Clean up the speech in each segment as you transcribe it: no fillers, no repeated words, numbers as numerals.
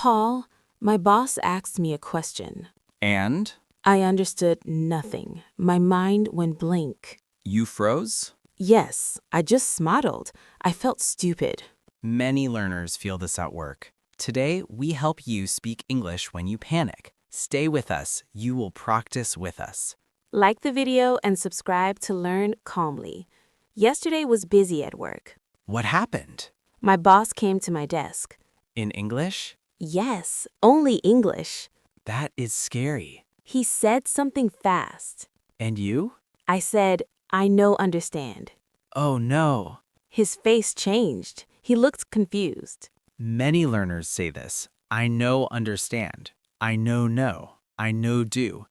Paul, my boss asked me a question. And? I understood nothing. My mind went blank. You froze? Yes, I just smiled. I felt stupid. Many learners feel this at work. Today, we help you speak English when you panic. Stay with us. You will practice with us. Like the video and subscribe to learn calmly. Yesterday was busy at work. What happened? My boss came to my desk. In English? Yes, only English. That is scary. He said something fast. And you? I said, I no understand. Oh no. His face changed. He looked confused. Many learners say this. I know understand. I know no. I know do.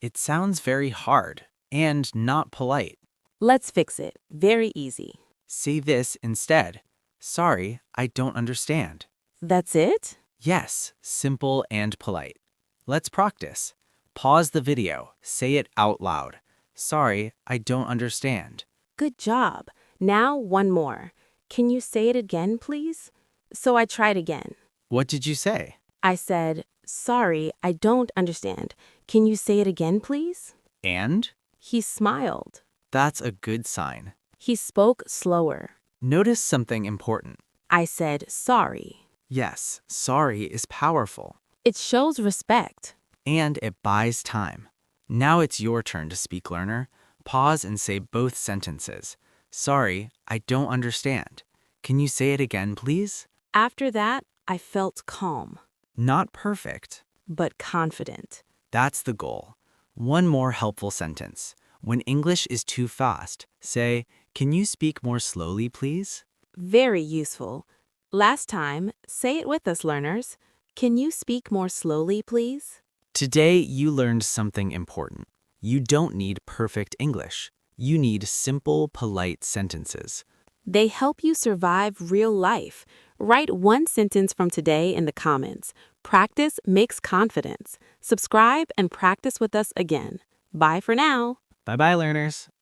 It sounds very hard and not polite. Let's fix it. Very easy. Say this instead. Sorry, I don't understand. That's it? Yes, simple and polite. Let's practice. Pause the video. Say it out loud. Sorry, I don't understand. Good job. Now one more. Can you say it again, please? So I tried again. What did you say? I said, sorry, I don't understand. Can you say it again, please? And? He smiled. That's a good sign. He spoke slower. Notice something important. I said, sorry. Yes, sorry is powerful. It shows respect. And it buys time. Now it's your turn to speak, learner. Pause and say both sentences. Sorry, I don't understand. Can you say it again, please? After that, I felt calm, Not perfect. but confident. That's the goal. One more helpful sentence. When English is too fast, say, can you speak more slowly, please? Very useful. Last time, say it with us, learners. Can you speak more slowly, please? Today, you learned something important. You don't need perfect English. You need simple, polite sentences. They help you survive real life. Write one sentence from today in the comments. Practice makes confidence. Subscribe and practice with us again. Bye for now. Bye-bye, learners.